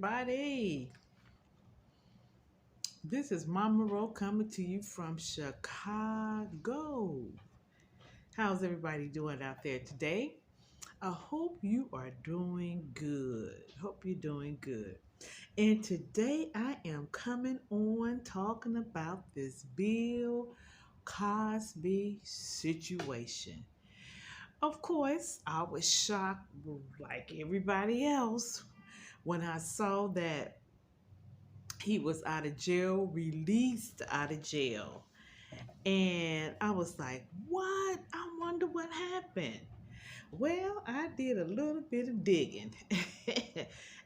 everybody. This is Mama Ro coming to you from Chicago. How's everybody doing out there today? I hope you are doing good. Hope you're doing good. And today I am coming on talking about this Bill Cosby situation. Of course, I was shocked like everybody else when I saw that he was out of jail, released out of jail. And I was like, what? I wonder what happened. Well, I did a little bit of digging.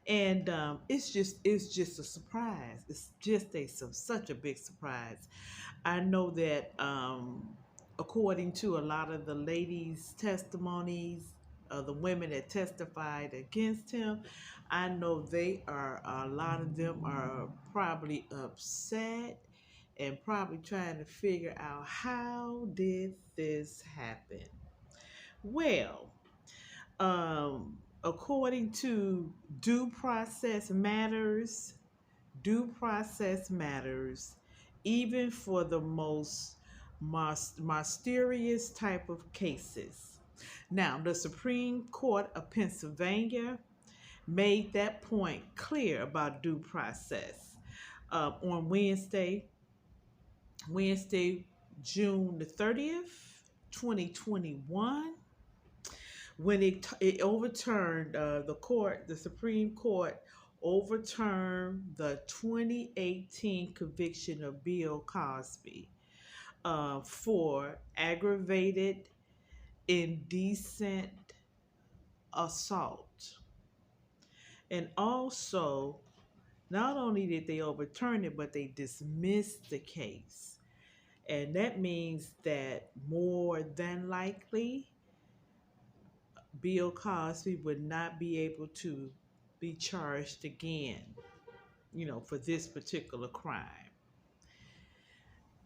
And it's just a surprise. It's just such a big surprise. I know that according to a lot of the ladies' testimonies, the women that testified against him, I know a lot of them are probably upset and probably trying to figure out how did this happen. Well, according to due process matters, due process matters, even for the most mysterious type of cases. Now, the Supreme Court of Pennsylvania made that point clear about due process on Wednesday, June the 30th, 2021, when it overturned the Supreme Court overturned the 2018 conviction of Bill Cosby for aggravated indecent assault. And also, not only did they overturn it, but they dismissed the case. And that means that more than likely, Bill Cosby would not be able to be charged again, for this particular crime.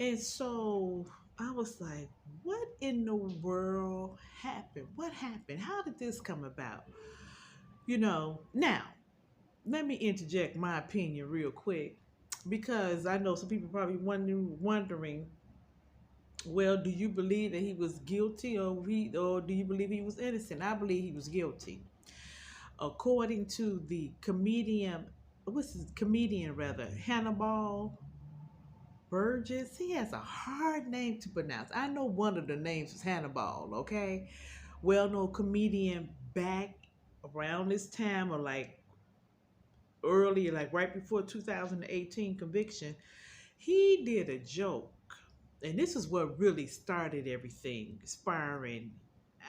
And so I was like, what in the world happened? What happened? How did this come about? Now, let me interject my opinion real quick because I know some people probably wondering, well, do you believe that he was guilty or do you believe he was innocent? I believe he was guilty. According to the comedian rather, Hannibal Burgess. He has a hard name to pronounce. I know one of the names is Hannibal, okay? Well-known comedian back around this time or like earlier, like right before 2018 conviction, he did a joke. And this is what really started everything, sparring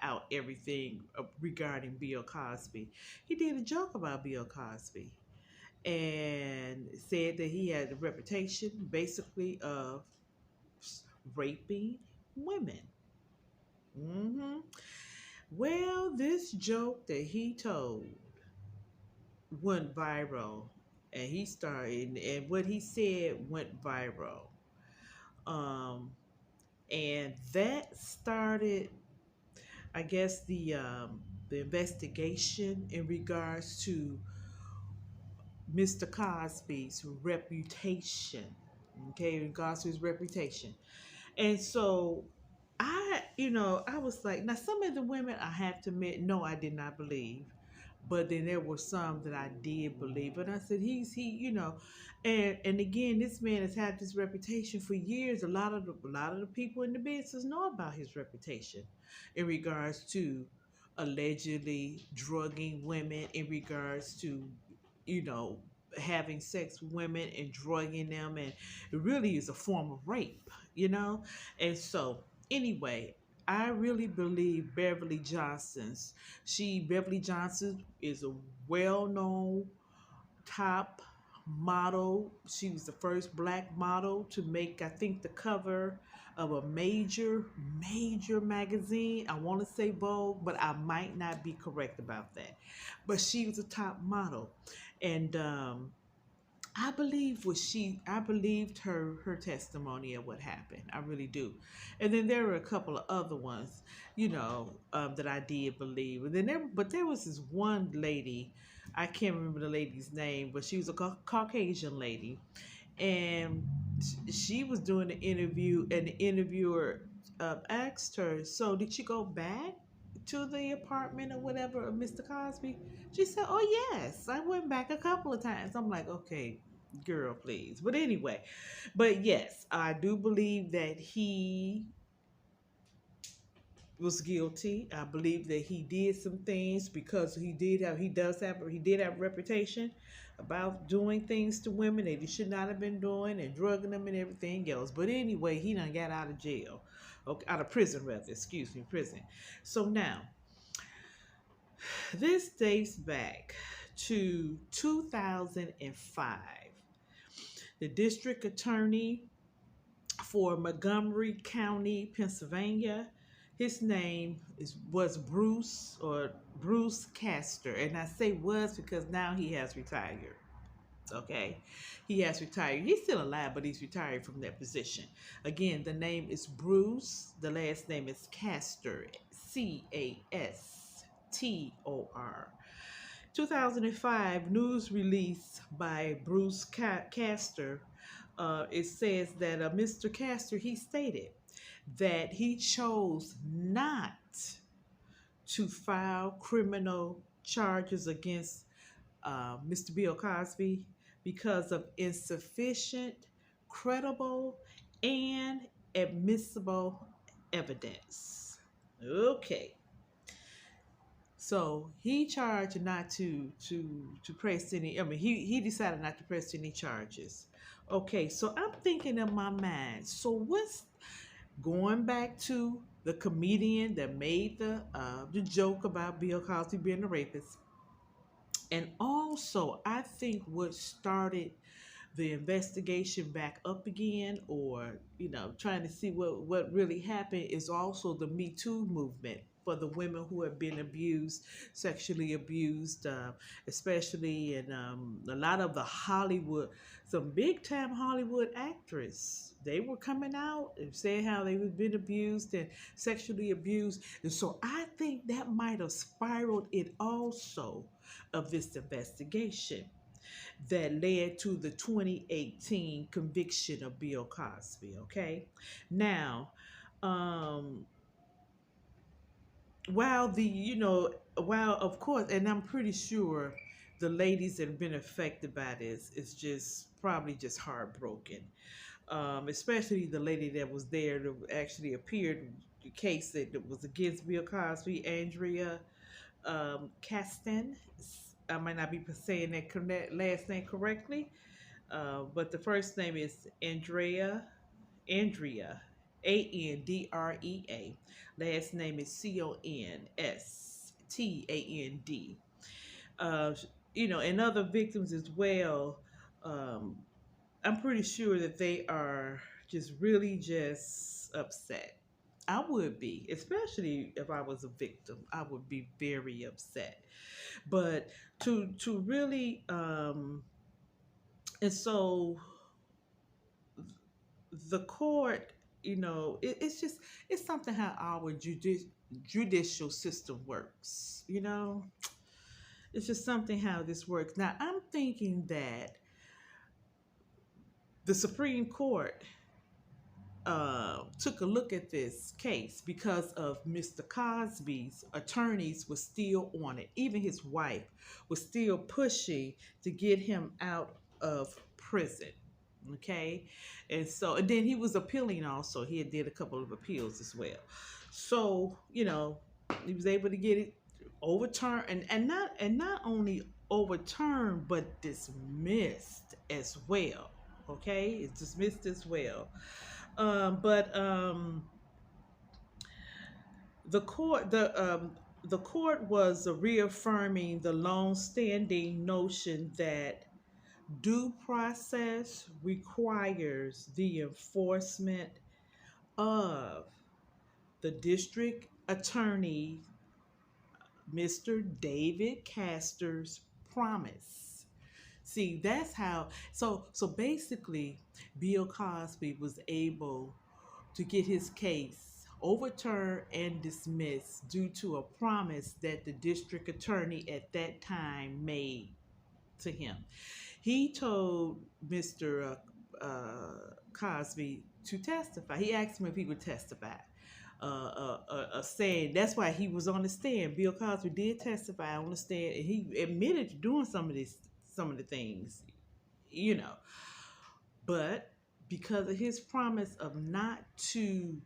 out everything regarding Bill Cosby. He did a joke about Bill Cosby and said that he had a reputation basically of raping women. hmm Well, this joke that he told went viral, and what he said went viral. Um, and that started, I guess, the investigation in regards to Mr. Cosby's reputation. Okay, in regards to his reputation. And so I was like, now some of the women I have to admit, no, I did not believe. But then there were some that I did believe. And I said, and again, this man has had this reputation for years. A lot of the people in the business know about his reputation in regards to allegedly drugging women, in regards to, you know, having sex with women and drugging them, and it really is a form of rape. And so anyway, I really believe Beverly Johnson is a well-known top model. She was the first black model to make, I think, the cover of a major magazine. I want to say Vogue, but I might not be correct about that. But she was a top model, and I believed her testimony of what happened. I really do. And then there were a couple of other ones, that I did believe. But there was this one lady. I can't remember the lady's name, but she was a Caucasian lady, and she was doing the interview, and the interviewer asked her, "So did you go back to the apartment or whatever of Mr. Cosby?" She said, "Oh yes, I went back a couple of times." I'm like, "Okay, girl, please." But anyway, but yes, I do believe that he was guilty. I believe that he did some things because he did have a reputation about doing things to women that he should not have been doing and drugging them and everything else. But anyway, he done got out of jail, okay, out of prison rather. Excuse me, prison. So now this dates back to 2005. The district attorney for Montgomery County, Pennsylvania. His name was Bruce Castor, and I say was because now he has retired. Okay, he has retired. He's still alive, but he's retired from that position. Again, the name is Bruce. The last name is Castor. Castor. 2005 news release by Bruce Castor. It says that Mr. Castor, he stated that he chose not to file criminal charges against Mr. Bill Cosby because of insufficient, credible, and admissible evidence. Okay. So he charged not to press any. I mean, he decided not to press any charges. Okay, so I'm thinking in my mind. So what's going back to the comedian that made the joke about Bill Cosby being a rapist, and also I think what started the investigation back up again, or trying to see what really happened, is also the Me Too movement for the women who have been abused, sexually abused, especially in a lot of the Hollywood, some big time Hollywood actors. They were coming out and saying how they were been abused and sexually abused, and so I think that might have spiraled it also of this investigation that led to the 2018 conviction of Bill Cosby. Okay, now, um, while of course, and I'm pretty sure the ladies that have been affected by this is just probably just heartbroken. Especially the lady that was there that actually appeared the case that was against Bill Cosby, Andrea Caston. I might not be saying that last name correctly, but the first name is Andrea, Andrea. Last name is Constand. Uh, and other victims as well. Um, I'm pretty sure that they are just really just upset. I would be, especially if I was a victim. I would be very upset. But to really and so the court, it's just it's something how our judicial system works. It's just something how this works. Now I'm thinking that the Supreme Court took a look at this case because of Mr. Cosby's attorneys was still on it. Even his wife was still pushing to get him out of prison. Okay, and then he was appealing also. He had did a couple of appeals as well. So he was able to get it overturned, and not only overturned but dismissed as well. Okay, it's dismissed as well. But the court the court was reaffirming the long-standing notion that due process requires the enforcement of the district attorney, Mr. David Castor's promise. See, that's how. So basically, Bill Cosby was able to get his case overturned and dismissed due to a promise that the district attorney at that time made to him. He told Mr. Cosby to testify. He asked him if he would testify. Saying that's why he was on the stand. Bill Cosby did testify on the stand, and he admitted to doing some of the things, you know. But because of his promise of not to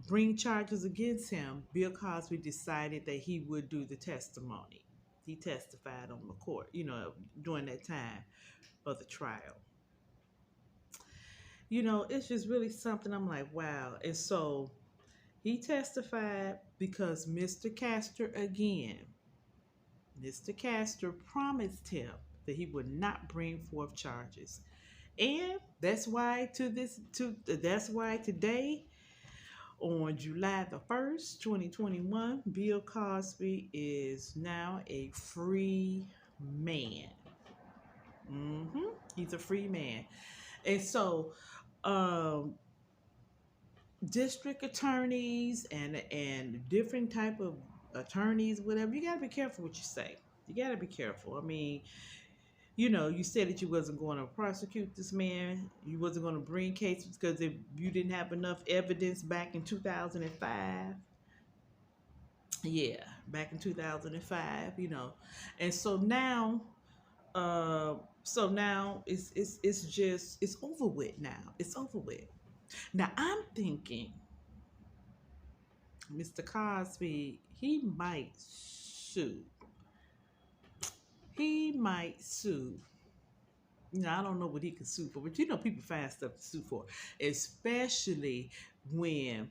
bring charges against him, Bill Cosby decided that he would do the testimony. He testified on the court, during that time of the trial. It's just really something. I'm like, wow. And so he testified because Mr. Castor promised him that he would not bring forth charges. And that's why today, on July the 1st, 2021, Bill Cosby is now a free man. He's a free man. And so, district attorneys and different type of attorneys, whatever, you got to be careful what you say. You got to be careful. I mean, you said that you wasn't going to prosecute this man. You wasn't going to bring cases because if you didn't have enough evidence back in 2005. Yeah, back in 2005, And so now it's over with now. It's over with. Now I'm thinking Mr. Cosby, he might sue. He might sue. I don't know what he can sue for, but people find stuff to sue for, especially when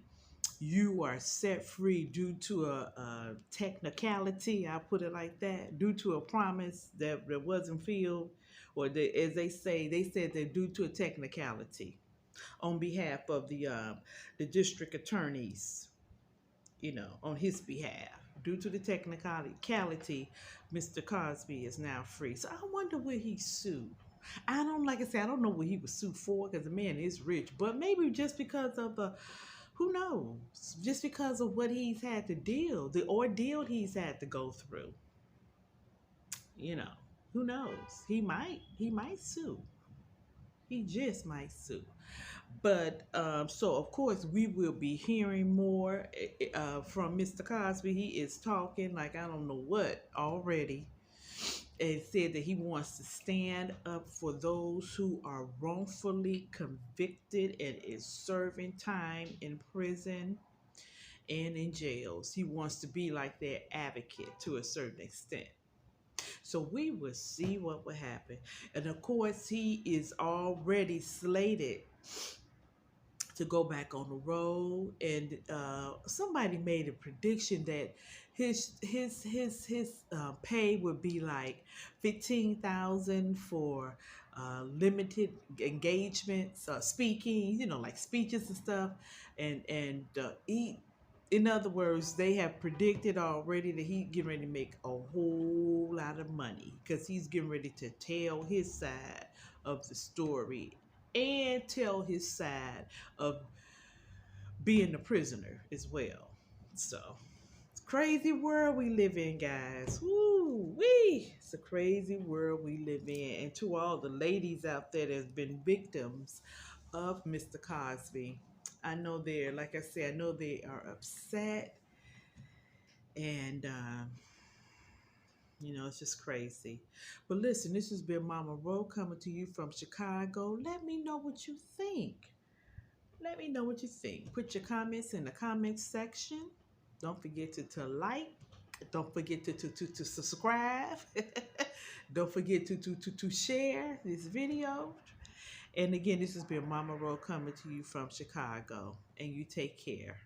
you are set free due to a technicality. I put it like that, due to a promise that wasn't filled, or as they said that due to a technicality on behalf of the district attorneys, on his behalf. Due to the technicality, Mr. Cosby is now free. So I wonder where he sued. Like I said, I don't know what he was sued for because the man is rich, but maybe just because of who knows? Just because of what he's had to the ordeal he's had to go through. Who knows? He might sue. He just might sue. But so of course we will be hearing more from Mr. Cosby. He is talking like I don't know what already, and said that he wants to stand up for those who are wrongfully convicted and is serving time in prison and in jails. He wants to be like their advocate to a certain extent. So we will see what will happen. And of course, he is already slated to go back on the road, and somebody made a prediction that his pay would be like 15,000 for limited engagements, speaking, like speeches and stuff, and he. In other words, they have predicted already that he's getting ready to make a whole lot of money because he's getting ready to tell his side of the story and tell his side of being a prisoner as well. So, it's a crazy world we live in, guys. Woo wee! It's a crazy world we live in. And to all the ladies out there that's been victims of Mr. Cosby, I know like I said, I know they are upset. And, it's just crazy. But listen, this has been Mama Ro coming to you from Chicago. Let me know what you think. Let me know what you think. Put your comments in the comments section. Don't forget to like. Don't forget to subscribe. Don't forget to share this video. And again, this has been Mama Ro coming to you from Chicago. And you take care.